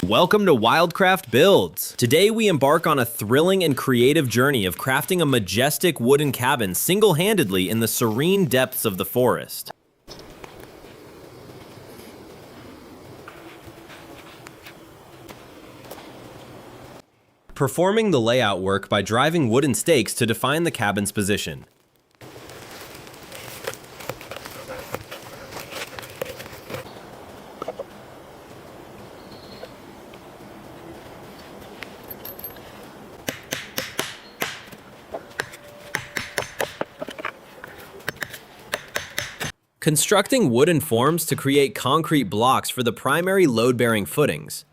Welcome to WildCraft Builds. Today we embark on a thrilling and creative journey of crafting a majestic wooden cabin single-handedly in the serene depths of the forest. Performing the layout work by driving wooden stakes to define the cabin's position. Constructing wooden forms to create concrete blocks for the primary load-bearing footings.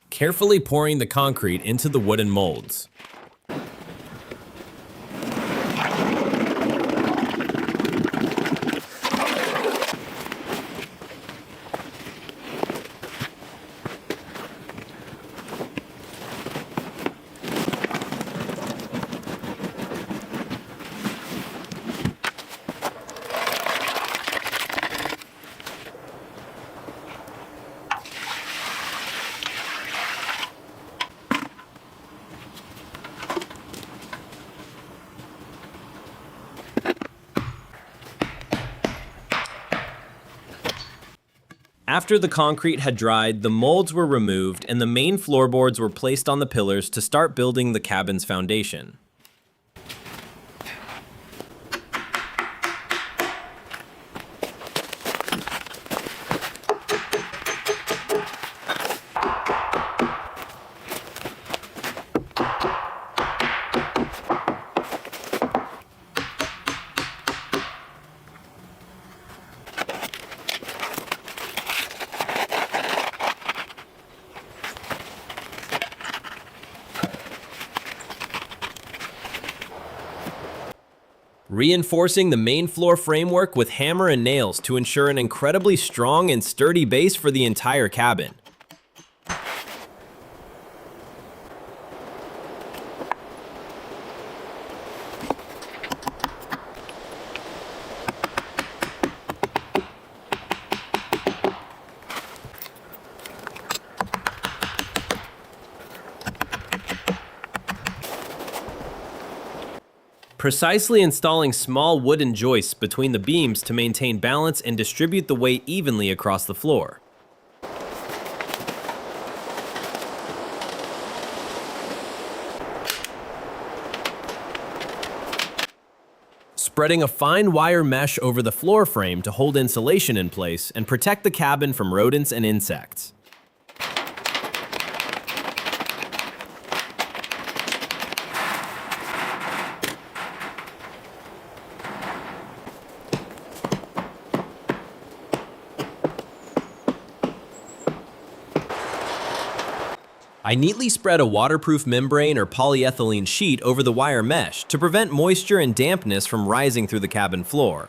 Carefully pouring the concrete into the wooden molds. After the concrete had dried, the molds were removed and the main floorboards were placed on the pillars to start building the cabin's foundation. Reinforcing the main floor framework with hammer and nails to ensure an incredibly strong and sturdy base for the entire cabin. Precisely installing small wooden joists between the beams to maintain balance and distribute the weight evenly across the floor. Spreading a fine wire mesh over the floor frame to hold insulation in place and protect the cabin from rodents and insects. I neatly spread a waterproof membrane or polyethylene sheet over the wire mesh to prevent moisture and dampness from rising through the cabin floor.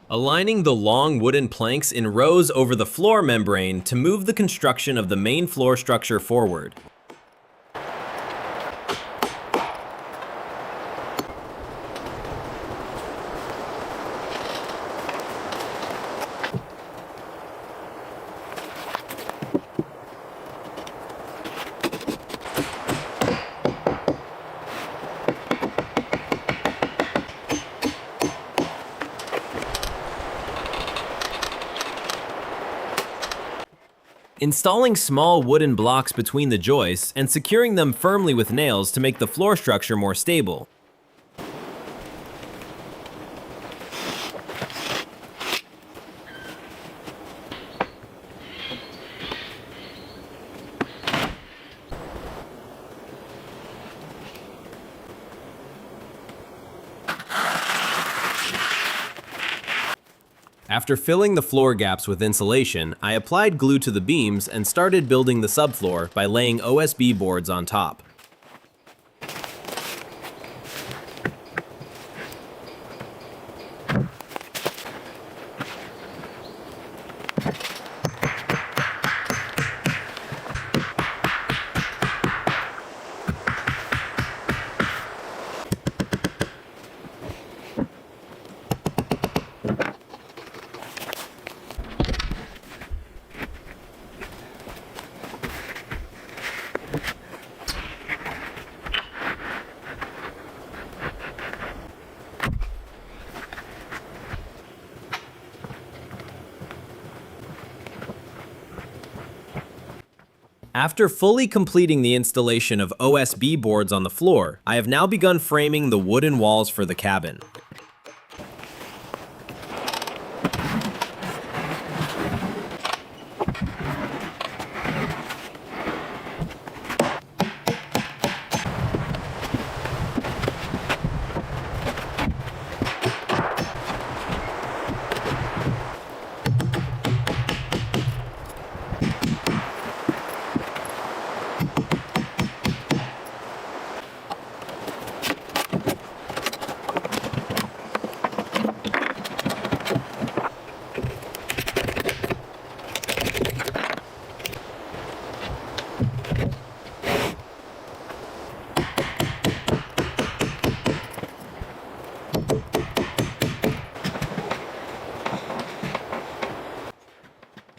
Aligning the long wooden planks in rows over the floor membrane to move the construction of the main floor structure forward. Installing small wooden blocks between the joists and securing them firmly with nails to make the floor structure more stable. After filling the floor gaps with insulation, I applied glue to the beams and started building the subfloor by laying OSB boards on top. After fully completing the installation of OSB boards on the floor, I have now begun framing the wooden walls for the cabin.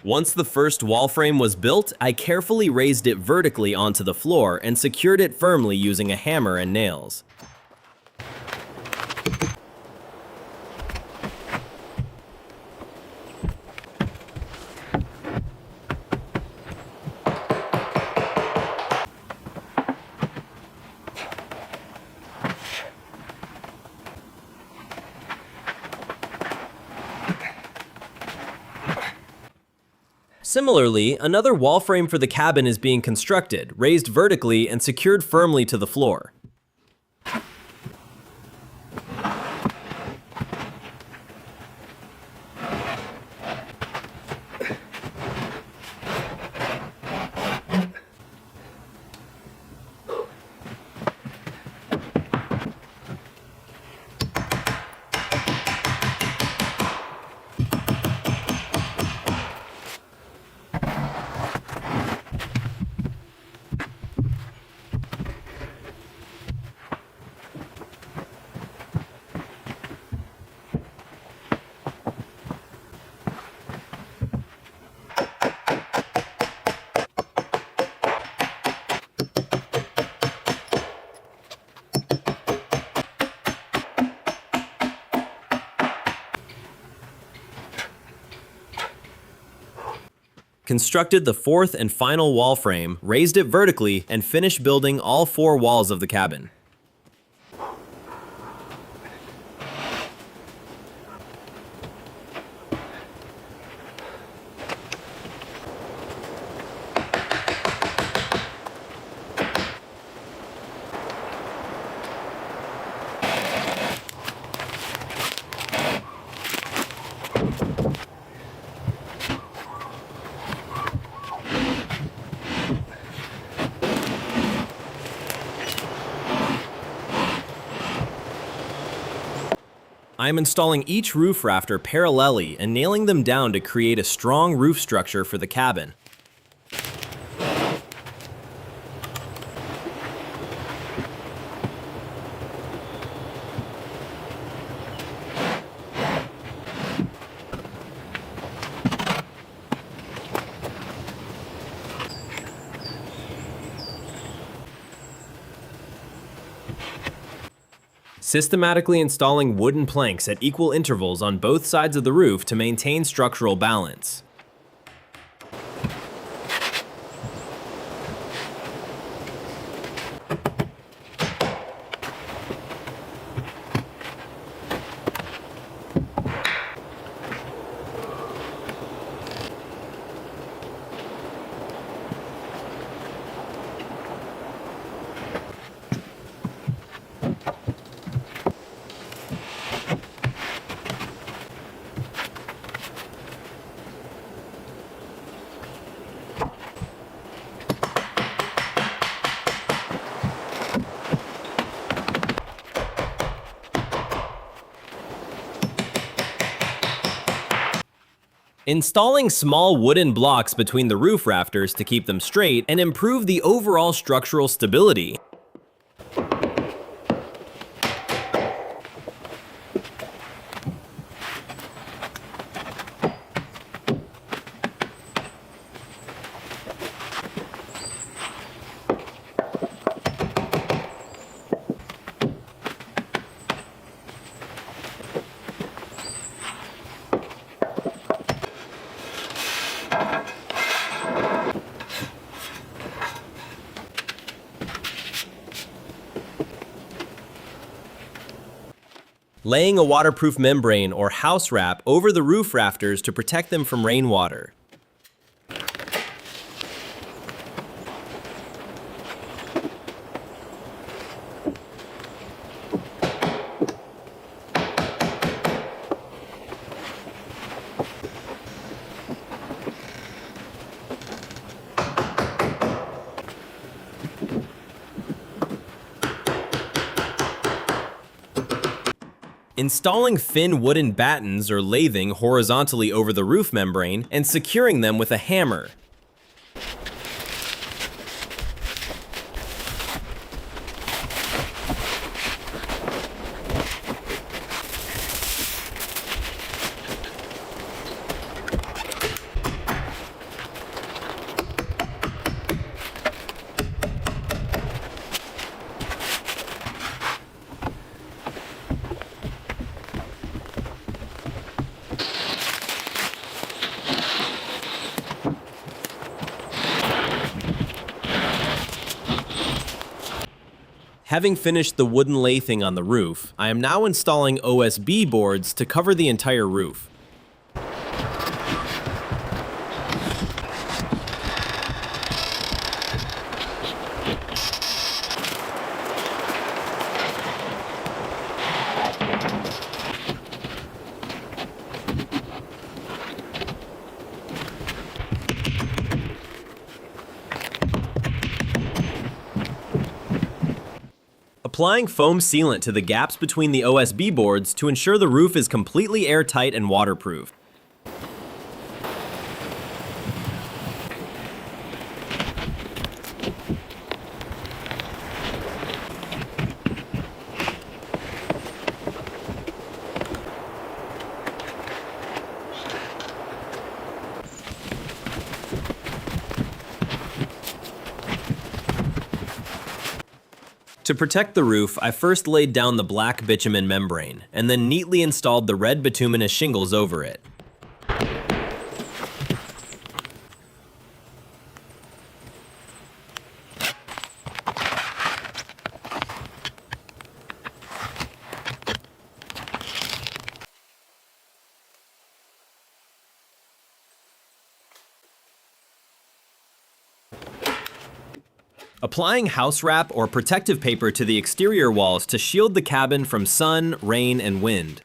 Once the first wall frame was built, I carefully raised it vertically onto the floor and secured it firmly using a hammer and nails. Similarly, another wall frame for the cabin is being constructed, raised vertically and secured firmly to the floor. Constructed the fourth and final wall frame, raised it vertically, and finished building all 4 walls of the cabin. I am installing each roof rafter parallelly and nailing them down to create a strong roof structure for the cabin. Systematically installing wooden planks at equal intervals on both sides of the roof to maintain structural balance. Installing small wooden blocks between the roof rafters to keep them straight and improve the overall structural stability. Laying a waterproof membrane or house wrap over the roof rafters to protect them from rainwater. Installing thin wooden battens or lathing horizontally over the roof membrane and securing them with a hammer. Having finished the wooden lathing on the roof, I am now installing OSB boards to cover the entire roof. Applying foam sealant to the gaps between the OSB boards to ensure the roof is completely airtight and waterproof. To protect the roof, I first laid down the black bitumen membrane, and then neatly installed the red bituminous shingles over it. Applying house wrap or protective paper to the exterior walls to shield the cabin from sun, rain, and wind.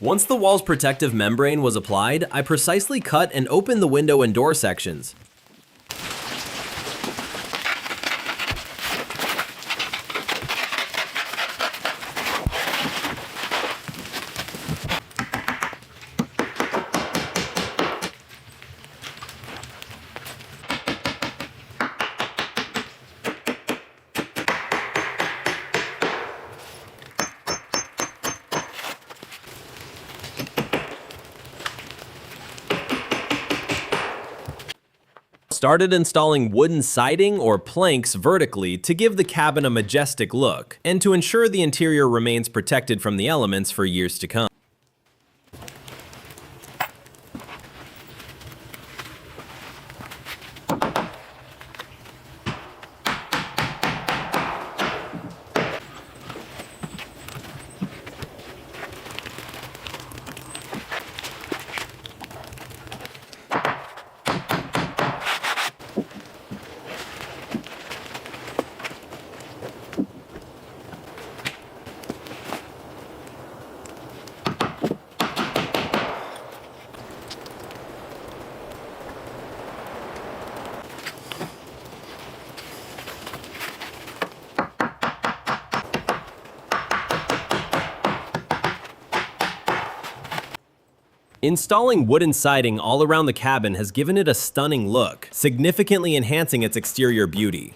Once the wall's protective membrane was applied, I precisely cut and opened the window and door sections. Started installing wooden siding or planks vertically to give the cabin a majestic look, and to ensure the interior remains protected from the elements for years to come. Installing wooden siding all around the cabin has given it a stunning look, significantly enhancing its exterior beauty.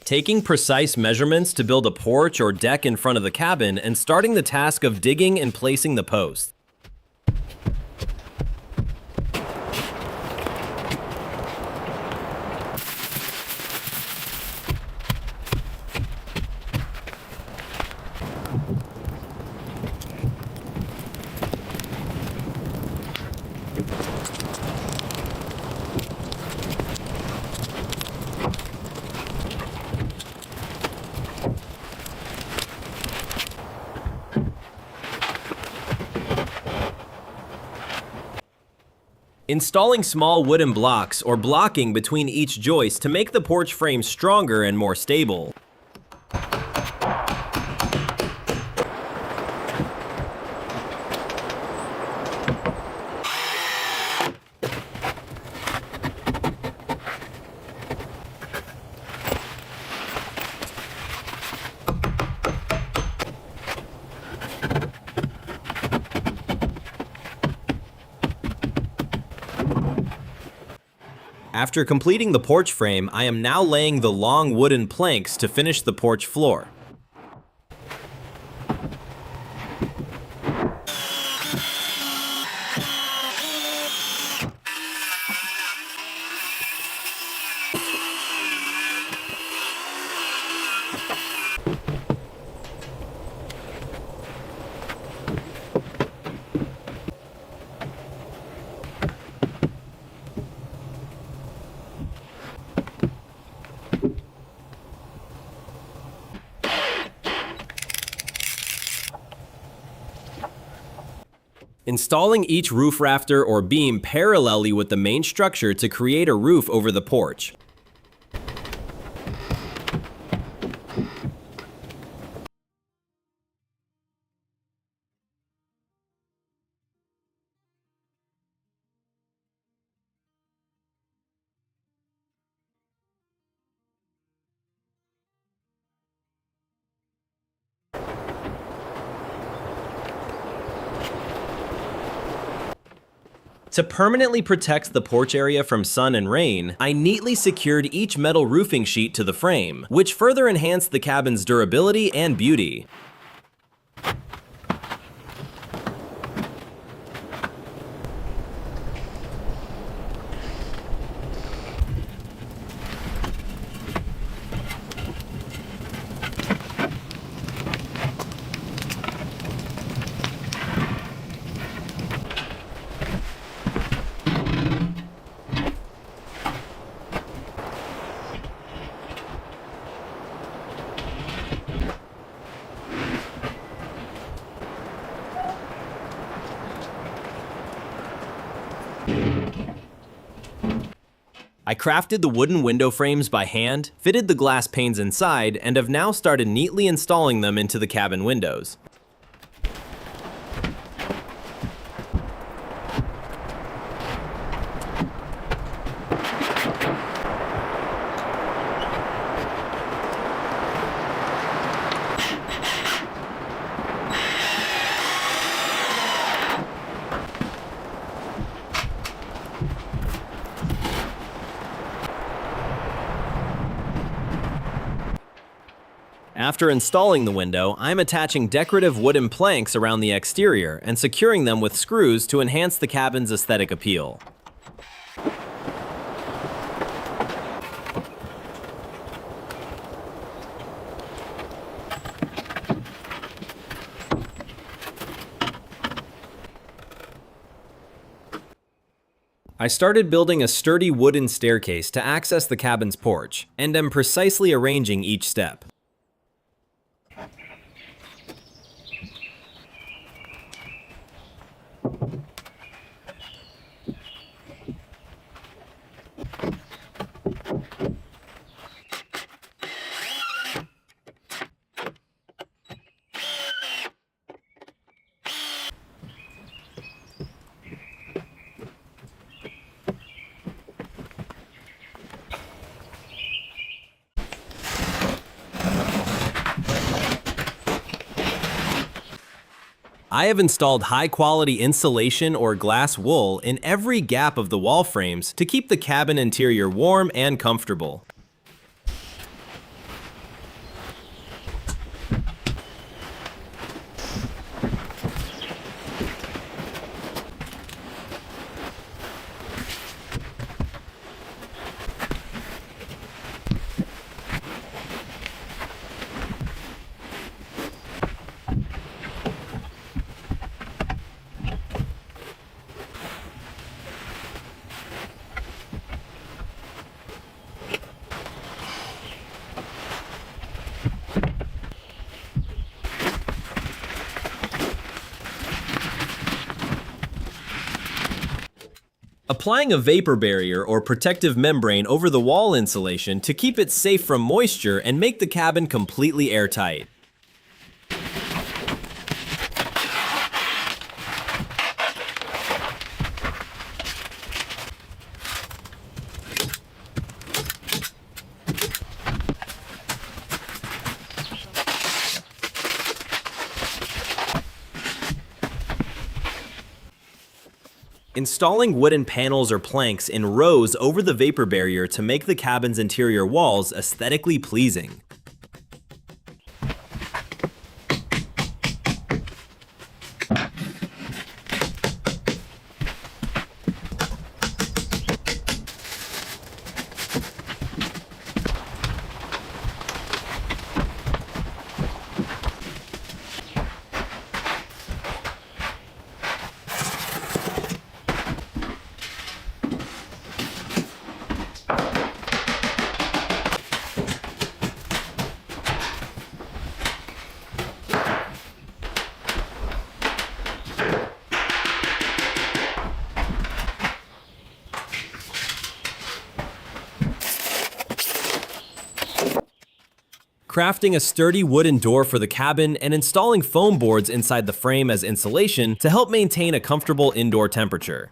Taking precise measurements to build a porch or deck in front of the cabin and starting the task of digging and placing the posts. Installing small wooden blocks or blocking between each joist to make the porch frame stronger and more stable. After completing the porch frame, I am now laying the long wooden planks to finish the porch floor. Installing each roof rafter or beam parallelly with the main structure to create a roof over the porch. To permanently protect the porch area from sun and rain, I neatly secured each metal roofing sheet to the frame, which further enhanced the cabin's durability and beauty. I crafted the wooden window frames by hand, fitted the glass panes inside, and have now started neatly installing them into the cabin windows. After installing the window, I'm attaching decorative wooden planks around the exterior and securing them with screws to enhance the cabin's aesthetic appeal. I started building a sturdy wooden staircase to access the cabin's porch, and am precisely arranging each step. I have installed high-quality insulation or glass wool in every gap of the wall frames to keep the cabin interior warm and comfortable. Applying a vapor barrier or protective membrane over the wall insulation to keep it safe from moisture and make the cabin completely airtight. Installing wooden panels or planks in rows over the vapor barrier to make the cabin's interior walls aesthetically pleasing. Crafting a sturdy wooden door for the cabin and installing foam boards inside the frame as insulation to help maintain a comfortable indoor temperature.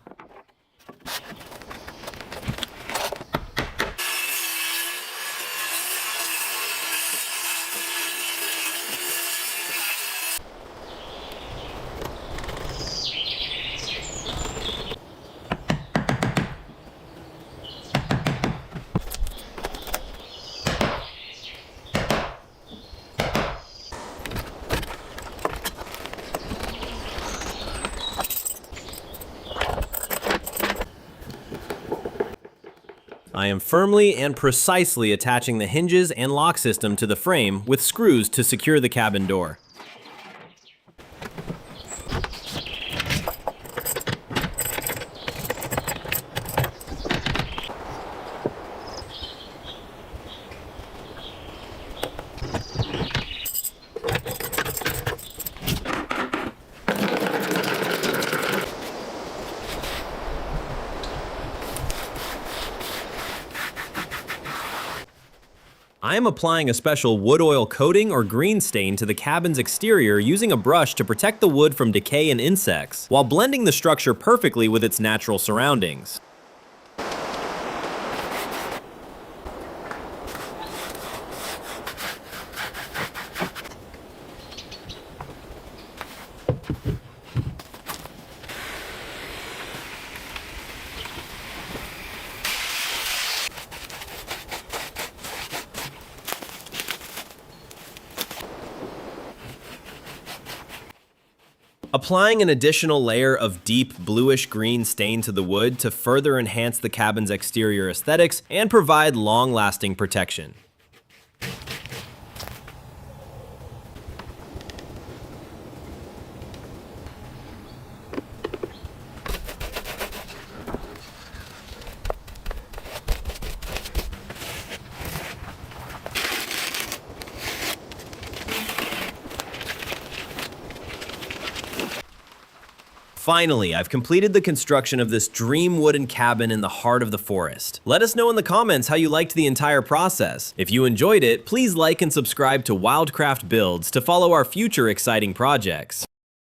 I am firmly and precisely attaching the hinges and lock system to the frame with screws to secure the cabin door. I am applying a special wood oil coating or green stain to the cabin's exterior using a brush to protect the wood from decay and insects, while blending the structure perfectly with its natural surroundings. Applying an additional layer of deep bluish-green stain to the wood to further enhance the cabin's exterior aesthetics and provide long-lasting protection. Finally, I've completed the construction of this dream wooden cabin in the heart of the forest. Let us know in the comments how you liked the entire process. If you enjoyed it, please like and subscribe to WildCraft Builds to follow our future exciting projects.